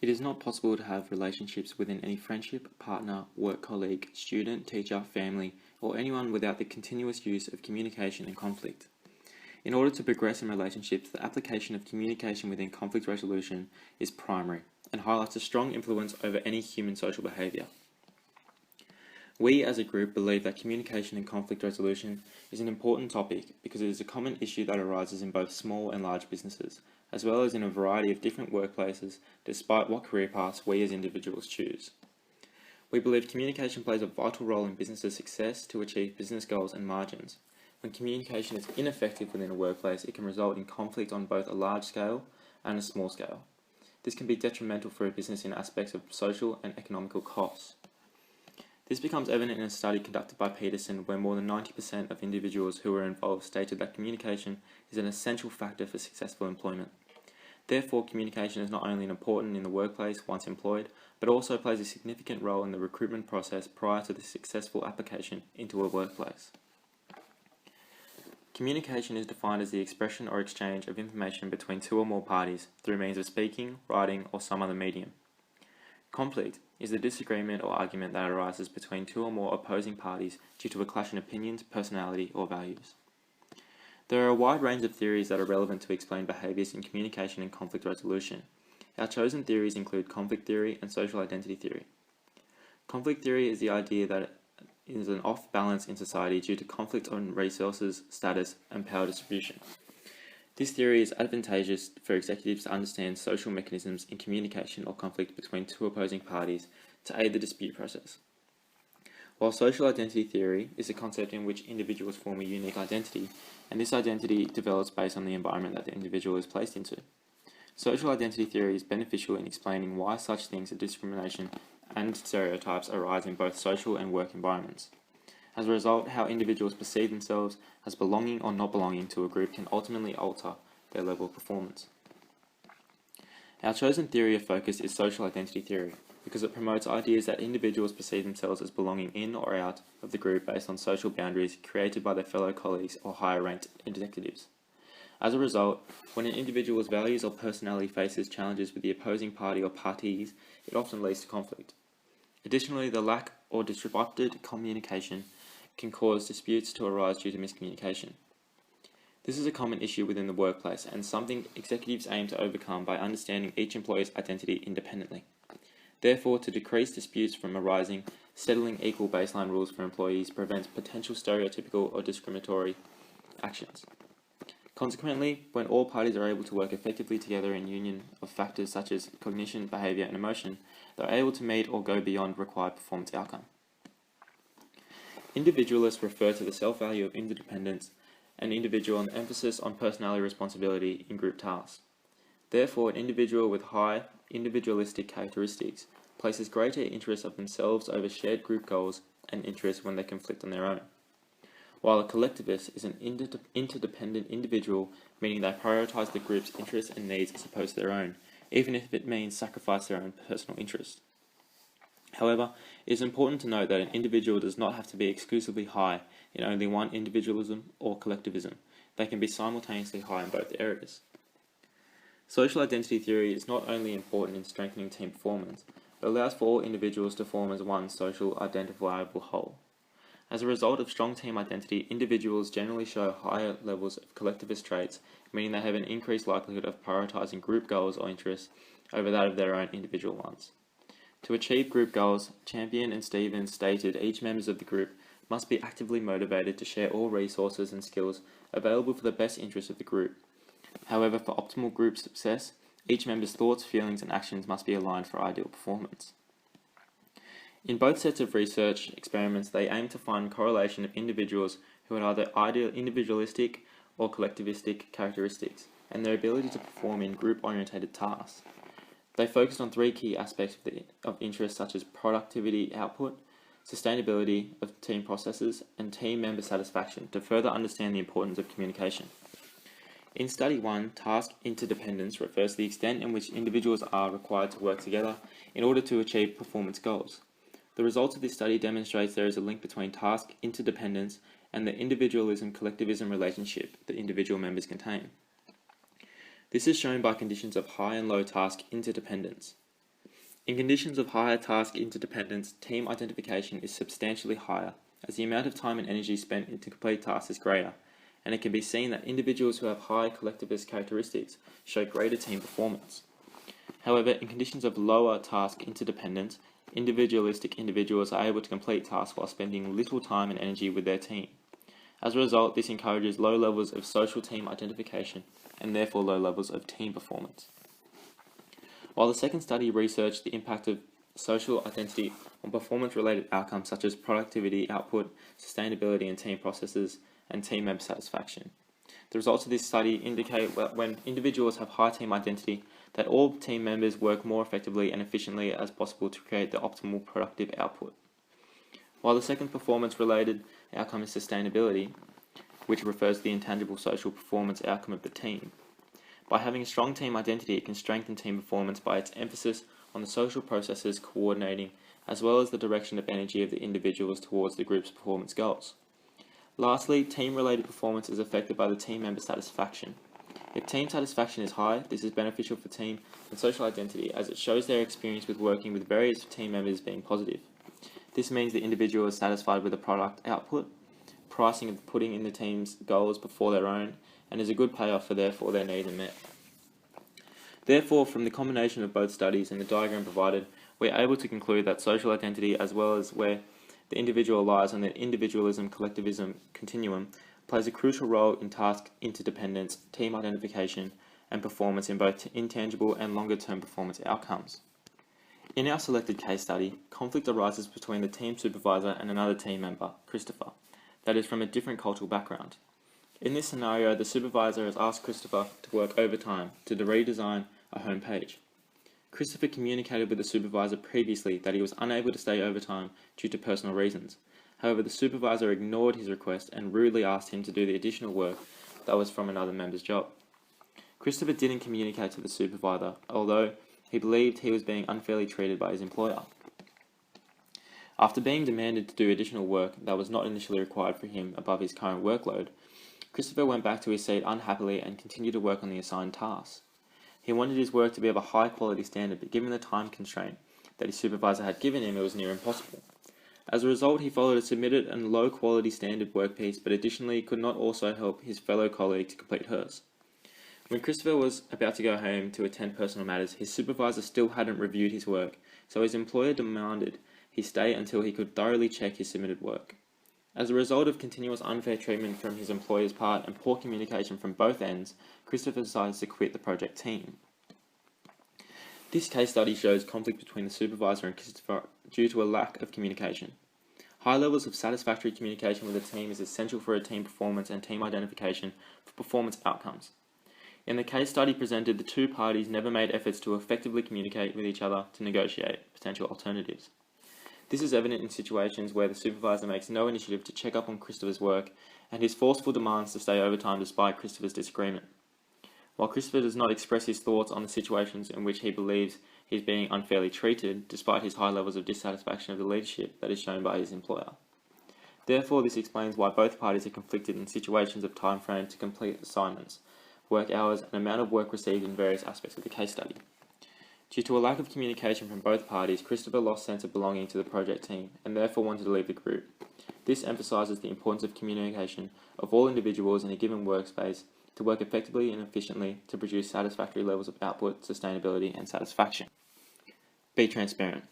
It is not possible to have relationships within any friendship, partner, work colleague, student, teacher, family, or anyone without the continuous use of communication and conflict. In order to progress in relationships, the application of communication within conflict resolution is primary and highlights a strong influence over any human social behaviour. We as a group believe that communication and conflict resolution is an important topic because it is a common issue that arises in both small and large businesses, as well as in a variety of different workplaces, despite what career paths we as individuals choose. We believe communication plays a vital role in business' success to achieve business goals and margins. When communication is ineffective within a workplace, it can result in conflict on both a large scale and a small scale. This can be detrimental for a business in aspects of social and economical costs. This becomes evident in a study conducted by Peterson, where more than 90% of individuals who were involved stated that communication is an essential factor for successful employment. Therefore, communication is not only important in the workplace once employed, but also plays a significant role in the recruitment process prior to the successful application into a workplace. Communication is defined as the expression or exchange of information between two or more parties through means of speaking, writing, or some other medium. Conflict is the disagreement or argument that arises between two or more opposing parties due to a clash in opinions, personality, or values. There are a wide range of theories that are relevant to explain behaviours in communication and conflict resolution. Our chosen theories include conflict theory and social identity theory. Conflict theory is the idea that is an off-balance in society due to conflict on resources, status, and power distribution. This theory is advantageous for executives to understand social mechanisms in communication or conflict between two opposing parties to aid the dispute process. While social identity theory is a concept in which individuals form a unique identity, and this identity develops based on the environment that the individual is placed into. Social identity theory is beneficial in explaining why such things as discrimination and stereotypes arise in both social and work environments. As a result, how individuals perceive themselves as belonging or not belonging to a group can ultimately alter their level of performance. Our chosen theory of focus is social identity theory, because it promotes ideas that individuals perceive themselves as belonging in or out of the group based on social boundaries created by their fellow colleagues or higher-ranked executives. As a result, when an individual's values or personality faces challenges with the opposing party or parties, it often leads to conflict. Additionally, the lack or disrupted communication can cause disputes to arise due to miscommunication. This is a common issue within the workplace and something executives aim to overcome by understanding each employee's identity independently. Therefore, to decrease disputes from arising, settling equal baseline rules for employees prevents potential stereotypical or discriminatory actions. Consequently, when all parties are able to work effectively together in union of factors such as cognition, behaviour, and emotion, they are able to meet or go beyond required performance outcome. Individualists refer to the self-value of interdependence and individual and emphasis on personality responsibility in group tasks. Therefore, an individual with high individualistic characteristics places greater interest of themselves over shared group goals and interests when they conflict on their own, while a collectivist is an interdependent individual, meaning they prioritize the group's interests and needs as opposed to their own, even if it means sacrifice their own personal interests. However, it is important to note that an individual does not have to be exclusively high in only one individualism or collectivism. They can be simultaneously high in both areas. Social identity theory is not only important in strengthening team performance, but allows for all individuals to form as one social identifiable whole. As a result of strong team identity, individuals generally show higher levels of collectivist traits, meaning they have an increased likelihood of prioritizing group goals or interests over that of their own individual ones. To achieve group goals, Champion and Stevens stated each member of the group must be actively motivated to share all resources and skills available for the best interest of the group. However, for optimal group success, each member's thoughts, feelings, and actions must be aligned for ideal performance. In both sets of research experiments, they aim to find correlation of individuals who had either ideal individualistic or collectivistic characteristics, and their ability to perform in group-oriented tasks. They focused on three key aspects of interest such as productivity output, sustainability of team processes, and team member satisfaction to further understand the importance of communication. In Study 1, task interdependence refers to the extent in which individuals are required to work together in order to achieve performance goals. The results of this study demonstrates there is a link between task interdependence and the individualism-collectivism relationship that individual members contain. This is shown by conditions of high and low task interdependence. In conditions of higher task interdependence, team identification is substantially higher, as the amount of time and energy spent to complete tasks is greater, and it can be seen that individuals who have high collectivist characteristics show greater team performance. However, in conditions of lower task interdependence, individualistic individuals are able to complete tasks while spending little time and energy with their team. As a result, this encourages low levels of social team identification and therefore low levels of team performance. While the second study researched the impact of social identity on performance-related outcomes such as productivity, output, sustainability, and team processes, and team member satisfaction. The results of this study indicate that when individuals have high team identity, that all team members work more effectively and efficiently as possible to create the optimal productive output. While the second performance-related outcome is sustainability, which refers to the intangible social performance outcome of the team. By having a strong team identity, it can strengthen team performance by its emphasis on the social processes coordinating, as well as the direction of energy of the individuals towards the group's performance goals. Lastly, team-related performance is affected by the team member satisfaction. If team satisfaction is high, this is beneficial for team and social identity as it shows their experience with working with various team members being positive. This means the individual is satisfied with the product output, pricing of putting in the team's goals before their own, and is a good payoff for therefore their needs are met. Therefore, from the combination of both studies and the diagram provided, we are able to conclude that social identity, as well as where the individual lies on the individualism-collectivism continuum, plays a crucial role in task interdependence, team identification, and performance in both intangible and longer-term performance outcomes. In our selected case study, conflict arises between the team supervisor and another team member, Christopher, that is from a different cultural background. In this scenario, the supervisor has asked Christopher to work overtime to redesign a home page. Christopher communicated with the supervisor previously that he was unable to stay overtime due to personal reasons. However, the supervisor ignored his request and rudely asked him to do the additional work that was from another member's job. Christopher didn't communicate to the supervisor, although he believed he was being unfairly treated by his employer. After being demanded to do additional work that was not initially required for him above his current workload, Christopher went back to his seat unhappily and continued to work on the assigned tasks. He wanted his work to be of a high quality standard, but given the time constraint that his supervisor had given him, it was near impossible. As a result, he followed a submitted and low quality standard work piece, but additionally could not also help his fellow colleague to complete hers. When Christopher was about to go home to attend personal matters, his supervisor still hadn't reviewed his work, so his employer demanded he stay until he could thoroughly check his submitted work. As a result of continuous unfair treatment from his employer's part and poor communication from both ends, Christopher decides to quit the project team. This case study shows conflict between the supervisor and Christopher due to a lack of communication. High levels of satisfactory communication with a team is essential for a team performance and team identification for performance outcomes. In the case study presented, the two parties never made efforts to effectively communicate with each other to negotiate potential alternatives. This is evident in situations where the supervisor makes no initiative to check up on Christopher's work and his forceful demands to stay overtime despite Christopher's disagreement. While Christopher does not express his thoughts on the situations in which he believes he is being unfairly treated, despite his high levels of dissatisfaction of the leadership that is shown by his employer. Therefore, this explains why both parties are conflicted in situations of time frame to complete assignments, work hours, and amount of work received in various aspects of the case study. Due to a lack of communication from both parties, Christopher lost sense of belonging to the project team and therefore wanted to leave the group. This emphasises the importance of communication of all individuals in a given workspace to work effectively and efficiently to produce satisfactory levels of output, sustainability, and satisfaction. Be transparent.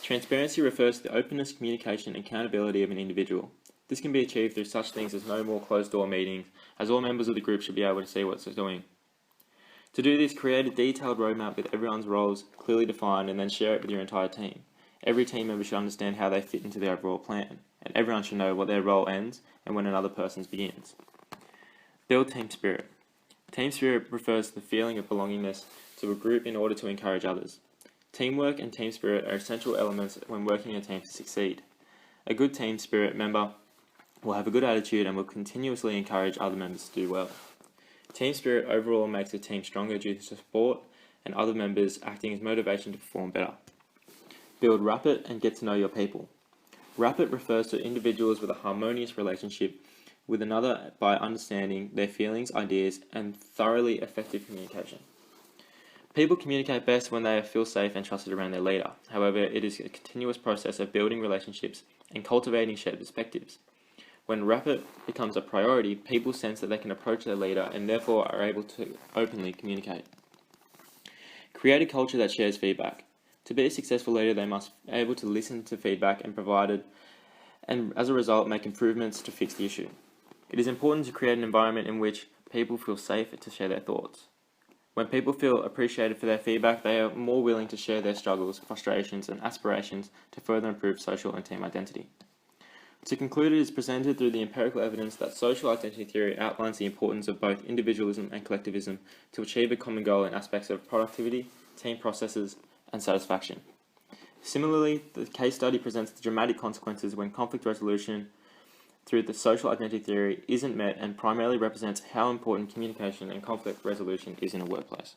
Transparency refers to the openness, communication, and accountability of an individual. This can be achieved through such things as no more closed-door meetings, as all members of the group should be able to see what it's doing. To do this, create a detailed roadmap with everyone's roles clearly defined and then share it with your entire team. Every team member should understand how they fit into the overall plan, and everyone should know what their role ends and when another person's begins. Build team spirit. Team spirit refers to the feeling of belongingness to a group in order to encourage others. Teamwork and team spirit are essential elements when working in a team to succeed. A good team spirit member will have a good attitude and will continuously encourage other members to do well. Team spirit overall makes a team stronger due to support and other members acting as motivation to perform better. Build rapid and get to know your people. Rapid refers to individuals with a harmonious relationship with another by understanding their feelings, ideas, and thoroughly effective communication. People communicate best when they feel safe and trusted around their leader. However, it is a continuous process of building relationships and cultivating shared perspectives. When rapport becomes a priority, people sense that they can approach their leader and therefore are able to openly communicate. Create a culture that shares feedback. To be a successful leader, they must be able to listen to feedback and as a result make improvements to fix the issue. It is important to create an environment in which people feel safe to share their thoughts. When people feel appreciated for their feedback, they are more willing to share their struggles, frustrations, and aspirations to further improve social and team identity. To conclude, it is presented through the empirical evidence that social identity theory outlines the importance of both individualism and collectivism to achieve a common goal in aspects of productivity, team processes, and satisfaction. Similarly, the case study presents the dramatic consequences when conflict resolution through the social identity theory isn't met and primarily represents how important communication and conflict resolution is in a workplace.